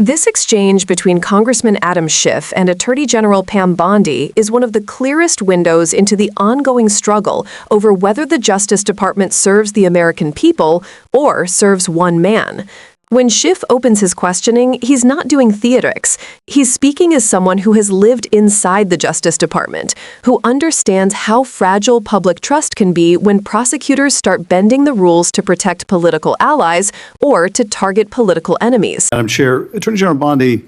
This exchange between Congressman Adam Schiff and Attorney General Pam Bondi is one of the clearest windows into the ongoing struggle over whether the Justice Department serves the American people or serves one man. When Schiff opens his questioning, he's not doing theatrics. He's speaking as someone who has lived inside the Justice Department, who understands how fragile public trust can be when prosecutors start bending the rules to protect political allies or to target political enemies. Madam Chair, Attorney General Bondi,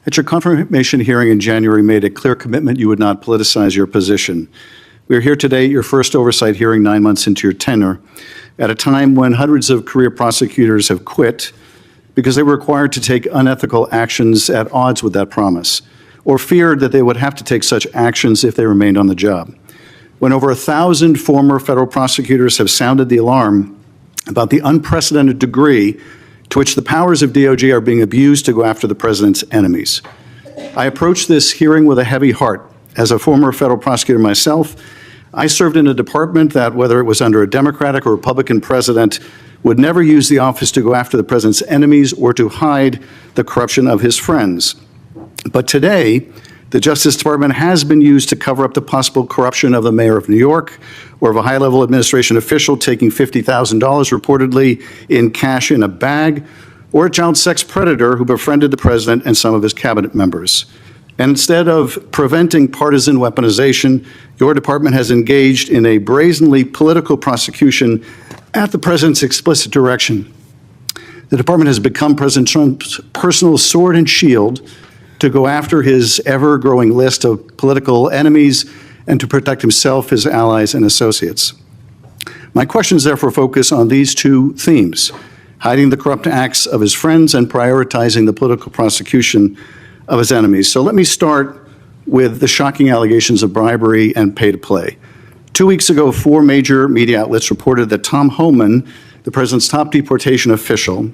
at your confirmation hearing in January, made a clear commitment you would not politicize your position. We are here today at your first oversight hearing 9 months into your tenure, at a time when hundreds of career prosecutors have quit because they were required to take unethical actions at odds with that promise, or feared that they would have to take such actions if they remained on the job. When over 1,000 former federal prosecutors have sounded the alarm about the unprecedented degree to which the powers of DOJ are being abused to go after the president's enemies. I approach this hearing with a heavy heart. As a former federal prosecutor myself, I served in a department that, whether it was under a Democratic or Republican president, would never use the office to go after the president's enemies or to hide the corruption of his friends. But today, the Justice Department has been used to cover up the possible corruption of the mayor of New York or of a high-level administration official taking $50,000 reportedly in cash in a bag, or a child sex predator who befriended the president and some of his cabinet members. And instead of preventing partisan weaponization, your department has engaged in a brazenly political prosecution at the president's explicit direction. The department has become President Trump's personal sword and shield to go after his ever-growing list of political enemies and to protect himself, his allies, and associates. My questions therefore focus on these two themes: hiding the corrupt acts of his friends and prioritizing the political prosecution of his enemies. So let me start with the shocking allegations of bribery and pay to play. 2 weeks ago, 4 major media outlets reported that Tom Homan, the president's top deportation official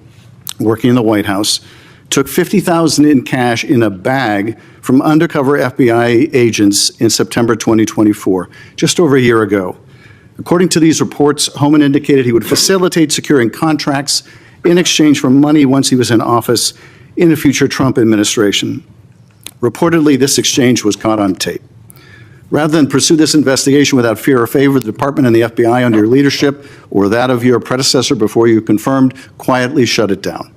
working in the White House, took $50,000 in cash in a bag from undercover FBI agents in September 2024, just over a year ago. According to these reports, Homan indicated he would facilitate securing contracts in exchange for money once he was in office in the future Trump administration. Reportedly, this exchange was caught on tape. Rather than pursue this investigation without fear or favor, the department and the FBI under your leadership or that of your predecessor before you confirmed quietly shut it down.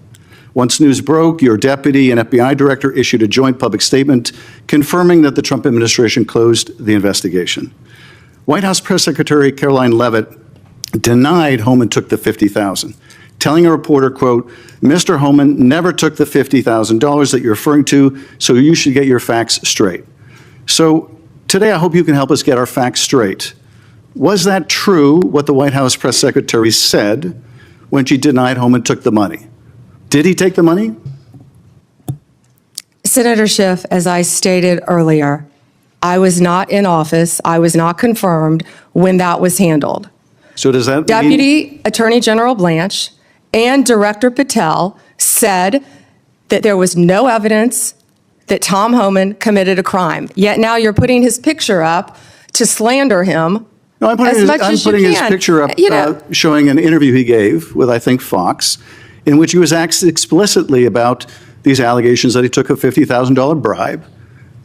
Once news broke, your deputy and FBI director issued a joint public statement confirming that the Trump administration closed the investigation. White House Press Secretary Caroline Leavitt denied Homan took the $50,000, telling a reporter, quote, "Mr. Homan never took the $50,000 that you're referring to, so you should get your facts straight." So today, I hope you can help us get our facts straight. Was that true, what the White House press secretary said when she denied Homan took the money? Did he take the money? Senator Schiff, as I stated earlier, I was not in office. I was not confirmed when that was handled. So does that mean Deputy Attorney General Blanche and Director Patel said that there was no evidence that Tom Homan committed a crime. Yet now you're putting his picture up to slander him. No, I'm putting his picture up showing an interview he gave with, I think, Fox, in which he was asked explicitly about these allegations that he took a $50,000 bribe,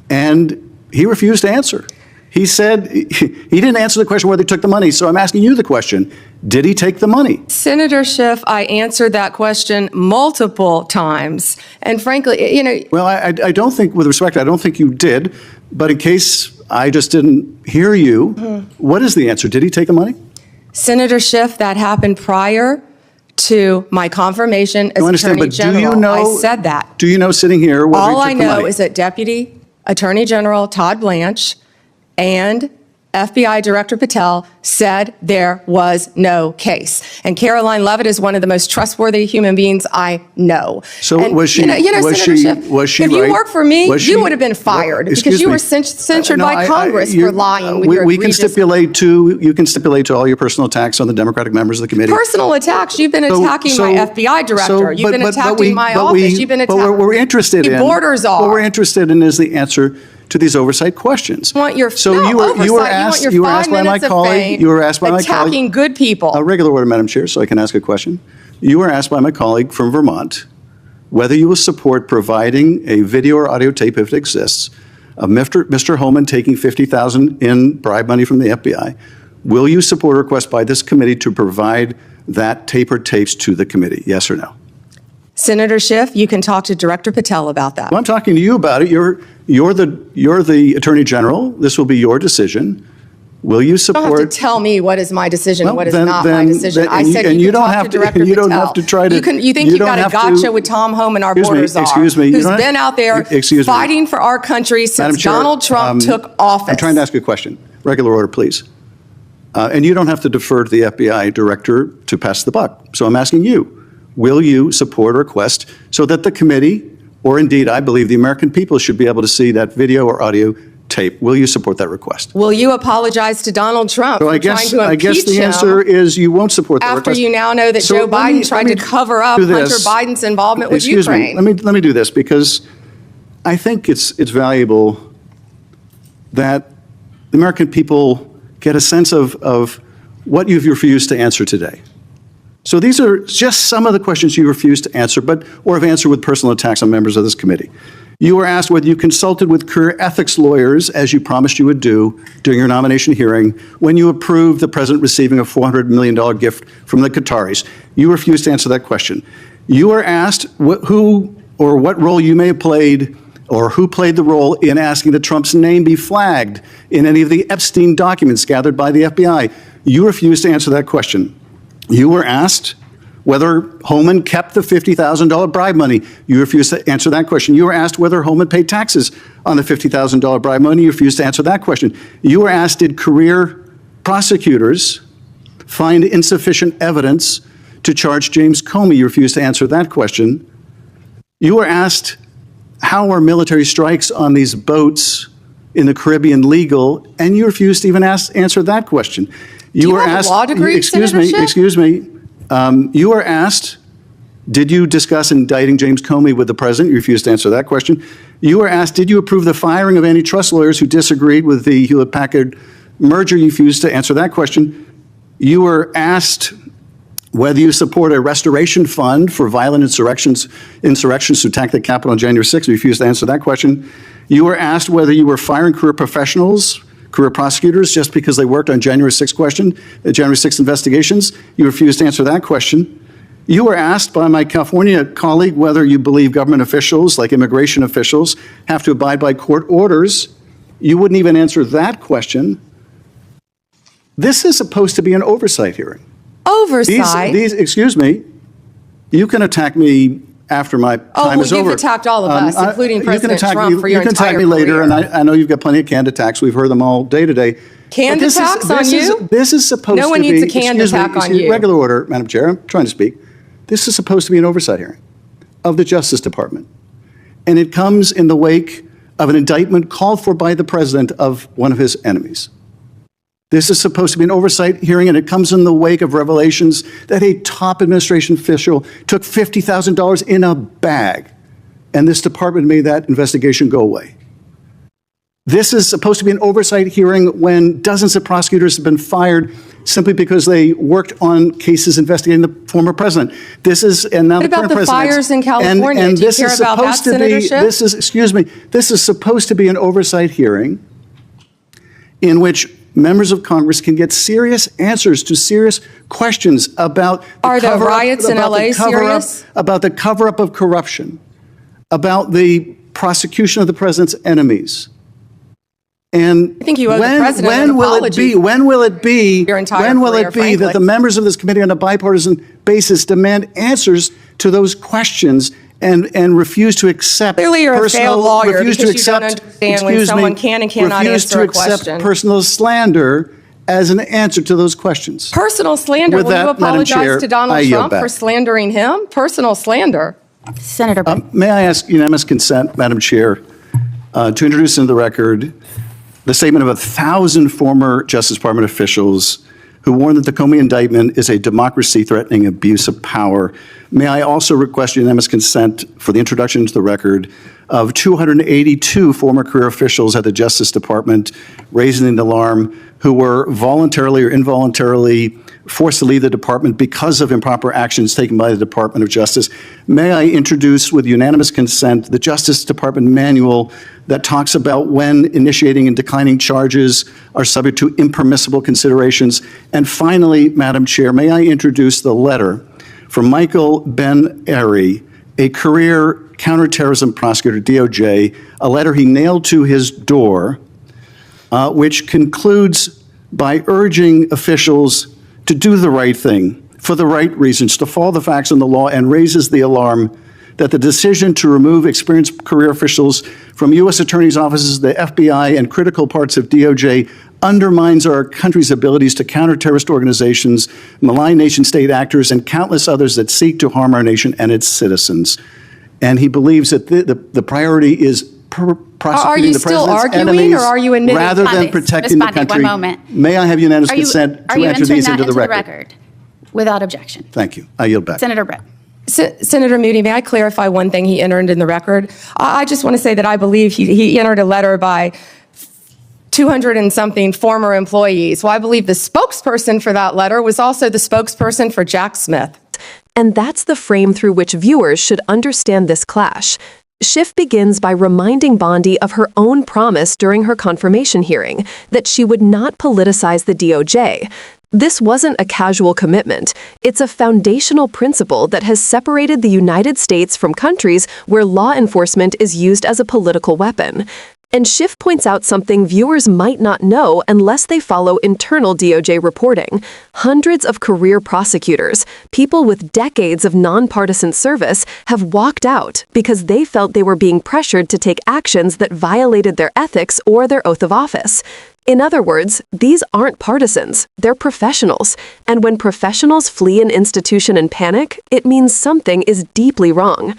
and he refused to answer. He said he didn't answer the question whether he took the money, so I'm asking you the question. Did he take the money? Senator Schiff, I answered that question multiple times. And frankly, Well, I don't think, with respect, I don't think you did. But in case I just didn't hear you, what is the answer? Did he take the money? Senator Schiff, that happened prior to my confirmation as Attorney General. I said that. Do you know, sitting here, whether he took the money? All I know is that Deputy Attorney General Todd Blanche and FBI Director Patel said there was no case. And Caroline Leavitt is one of the most trustworthy human beings I know. So and, was she, Senator Schiff, if you worked for me, you would have been fired because you were censured by Congress for lying with your we can stipulate to, you can stipulate to all your personal attacks on the Democratic members of the committee. Personal attacks? You've been attacking my FBI director. You've been attacking my office. You've been attacking. But what we're interested in, borders are. What we're interested in is the answer to these oversight questions. You want your, so no, you were asked by my colleague. You were asked by my colleague. Attacking good people. A regular order, Madam Chair, so I can ask a question. You were asked by my colleague from Vermont whether you will support providing a video or audio tape, if it exists, of Mr. Homan taking $50,000 in bribe money from the FBI. Will you support a request by this committee to provide that tape or tapes to the committee? Yes or no? Senator Schiff, you can talk to Director Patel about that. Well, I'm talking to you about it. You're the Attorney General. This will be your decision. Will you support? You don't have to tell me what is my decision and what is not my decision. I said and you you can don't talk have to to. Director And you Patel. don't have to try to. You think you've got a gotcha with Tom Homan, our border czar, Excuse me. who's been out there fighting for our country since Donald Trump took office. I'm trying to ask you a question. Regular order, please. And you don't have to defer to the FBI director to pass the buck. So I'm asking you, will you support a request so that the committee, or indeed, I believe the American people, should be able to see that video or audio tape? Will you support that request? Will you apologize to Donald Trump So for trying to I guess impeach the answer him is you won't support the after request. you now know that So Joe let me- Biden tried let to me cover up do Hunter this. Biden's involvement with Excuse Ukraine? me. Let me do this because I think it's valuable that the American people get a sense of what you've refused to answer today. So these are just some of the questions you refused to answer, or have answered with personal attacks on members of this committee. You were asked whether you consulted with career ethics lawyers, as you promised you would do during your nomination hearing, when you approved the president receiving a $400 million gift from the Qataris. You refused to answer that question. You were asked who or what role you may have played, or who played the role in asking that Trump's name be flagged in any of the Epstein documents gathered by the FBI. You refused to answer that question. You were asked whether Homan kept the $50,000 bribe money. You refused to answer that question. You were asked whether Homan paid taxes on the $50,000 bribe money. You refused to answer that question. You were asked, did career prosecutors find insufficient evidence to charge James Comey? You refused to answer that question. You were asked, how are military strikes on these boats in the Caribbean legal? And you refused to even answer that question. You were asked, a law degree, excuse Senator me. You were asked, did you discuss indicting James Comey with the president? You refused to answer that question. You were asked, did you approve the firing of antitrust lawyers who disagreed with the Hewlett-Packard merger? You refused to answer that question. You were asked whether you support a restoration fund for violent insurrections to attack the Capitol on January 6th. You refused to answer that question. You were asked whether you were firing career professionals, career prosecutors, just because they worked on January 6th investigations. You refused to answer that question. You were asked by my California colleague whether you believe government officials, like immigration officials, have to abide by court orders. You wouldn't even answer that question. This is supposed to be an oversight hearing. Oversight? Excuse me, you can attack me after my time is over. You've attacked all of us, including President Trump, for your entire career. You can attack me later, and I know you've got plenty of canned attacks. We've heard them all day to day. Canned attacks on you? This is supposed to be... No one needs a canned attack on you. Regular order, Madam Chair, I'm trying to speak. This is supposed to be an oversight hearing of the Justice Department. And it comes in the wake of an indictment called for by the president of one of his enemies. This is supposed to be an oversight hearing, and it comes in the wake of revelations that a top administration official took $50,000 in a bag, and this department made that investigation go away. This is supposed to be an oversight hearing when dozens of prosecutors have been fired simply because they worked on cases investigating the former president. This is, and now what the current about the president. fires in California? And Do you this care is about that, supposed to Senator be, Schiff? excuse me, this is supposed to be an oversight hearing in which members of Congress can get serious answers to serious questions about Are the riots in LA serious? About the cover-up of corruption, about the prosecution of the president's enemies. And I think you owe the president an apology. When will it be Your entire career, that the members of this committee on a bipartisan basis demand answers to those questions and refuse to accept Clearly you're a failed lawyer because you don't understand when someone can and cannot answer a question. Refuse to accept personal slander as an answer to those questions. Personal slander? Will you apologize to Donald Trump for slandering him? Personal slander. Senator may I ask unanimous consent, Madam Chair, to introduce into the record the statement of 1,000 former Justice Department officials who warned that the Comey indictment is a democracy-threatening abuse of power. May I also request unanimous consent for the introduction into the record of 282 former career officials at the Justice Department raising an alarm who were voluntarily or involuntarily forced to leave the department because of improper actions taken by the Department of Justice. May I introduce, with unanimous consent, the Justice Department manual that talks about when initiating and declining charges are subject to impermissible considerations. And finally, Madam Chair, may I introduce the letter from Michael Ben-Ari, a career counterterrorism prosecutor, DOJ, a letter he nailed to his door, which concludes by urging officials to do the right thing for the right reasons, to follow the facts and the law, and raises the alarm that the decision to remove experienced career officials from U.S. attorneys' offices, the FBI, and critical parts of DOJ undermines our country's abilities to counter terrorist organizations, malign nation-state actors, and countless others that seek to harm our nation and its citizens. And he believes that the priority is prosecuting the president's enemies. Are you still arguing, or are you admitting? Rather than protecting the country. 1 moment. May I have unanimous consent to enter these into the record? Without objection? Thank you. I yield back. Senator Brett. Senator Moody, may I clarify one thing he entered in the record? I just want to say that I believe he entered a letter by 200 and something former employees. Well, I believe the spokesperson for that letter was also the spokesperson for Jack Smith. And that's the frame through which viewers should understand this clash. Schiff begins by reminding Bondi of her own promise during her confirmation hearing, that she would not politicize the DOJ. This wasn't a casual commitment. It's a foundational principle that has separated the United States from countries where law enforcement is used as a political weapon. And Schiff points out something viewers might not know unless they follow internal DOJ reporting. Hundreds of career prosecutors, people with decades of nonpartisan service, have walked out because they felt they were being pressured to take actions that violated their ethics or their oath of office. In other words, these aren't partisans, they're professionals. And when professionals flee an institution in panic, it means something is deeply wrong.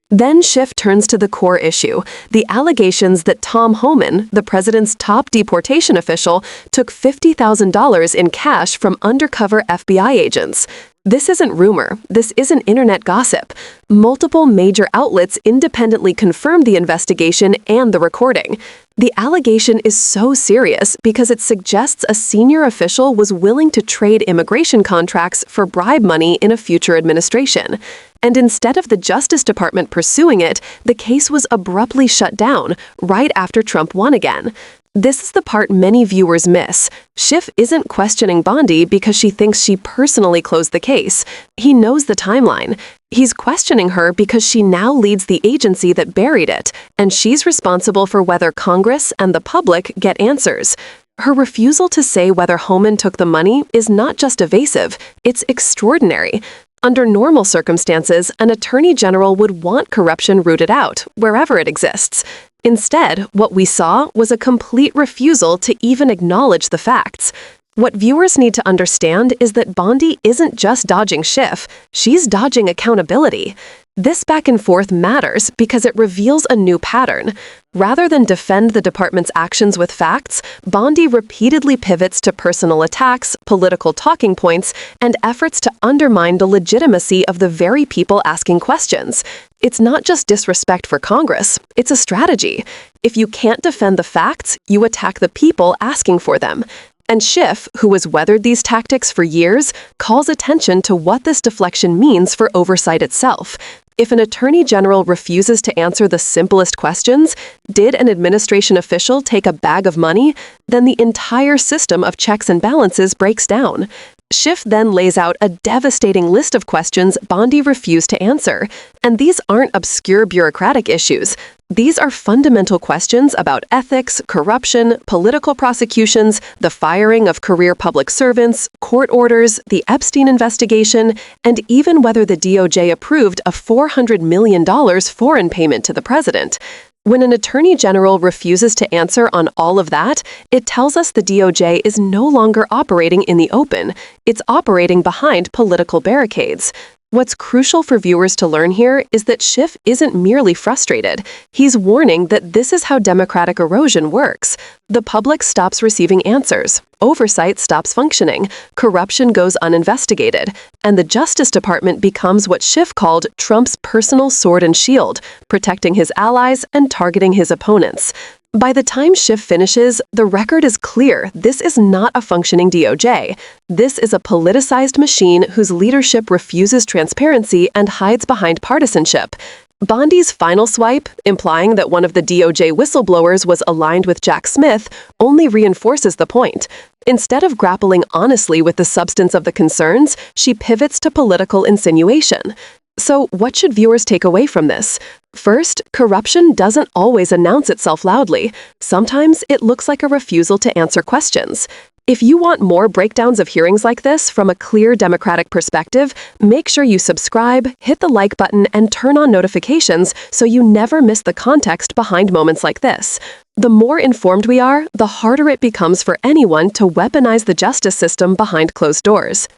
Then Schiff turns to the core issue, the allegations that Tom Homan, the president's top deportation official, took $50,000 in cash from undercover FBI agents. This isn't rumor. This isn't internet gossip. Multiple major outlets independently confirmed the investigation and the recording. The allegation is so serious because it suggests a senior official was willing to trade immigration contracts for bribe money in a future administration. And instead of the Justice Department pursuing it, the case was abruptly shut down right after Trump won again. This is the part many viewers miss. Schiff isn't questioning Bondi because she thinks she personally closed the case. He knows the timeline. He's questioning her because she now leads the agency that buried it, and she's responsible for whether Congress and the public get answers. Her refusal to say whether Homan took the money is not just evasive, it's extraordinary. Under normal circumstances, an attorney general would want corruption rooted out, wherever it exists. Instead, what we saw was a complete refusal to even acknowledge the facts. What viewers need to understand is that Bondi isn't just dodging Schiff, she's dodging accountability. This back and forth matters because it reveals a new pattern. Rather than defend the department's actions with facts, Bondi repeatedly pivots to personal attacks, political talking points, and efforts to undermine the legitimacy of the very people asking questions. It's not just disrespect for Congress, it's a strategy. If you can't defend the facts, you attack the people asking for them. And Schiff, who has weathered these tactics for years, calls attention to what this deflection means for oversight itself. If an attorney general refuses to answer the simplest questions, did an administration official take a bag of money? Then the entire system of checks and balances breaks down. Schiff then lays out a devastating list of questions Bondi refused to answer. And these aren't obscure bureaucratic issues. These are fundamental questions about ethics, corruption, political prosecutions, the firing of career public servants, court orders, the Epstein investigation, and even whether the DOJ approved a $400 million foreign payment to the president. When an attorney general refuses to answer on all of that, it tells us the DOJ is no longer operating in the open. It's operating behind political barricades. What's crucial for viewers to learn here is that Schiff isn't merely frustrated. He's warning that this is how democratic erosion works. The public stops receiving answers, oversight stops functioning, corruption goes uninvestigated, and the Justice Department becomes what Schiff called Trump's personal sword and shield, protecting his allies and targeting his opponents. By the time Schiff finishes, the record is clear. This is not a functioning DOJ. This is a politicized machine whose leadership refuses transparency and hides behind partisanship. Bondi's final swipe, implying that one of the DOJ whistleblowers was aligned with Jack Smith, only reinforces the point. Instead of grappling honestly with the substance of the concerns, she pivots to political insinuation. So, what should viewers take away from this? First, corruption doesn't always announce itself loudly. Sometimes it looks like a refusal to answer questions. If you want more breakdowns of hearings like this from a clear democratic perspective, make sure you subscribe, hit the like button, and turn on notifications so you never miss the context behind moments like this. The more informed we are, the harder it becomes for anyone to weaponize the justice system behind closed doors.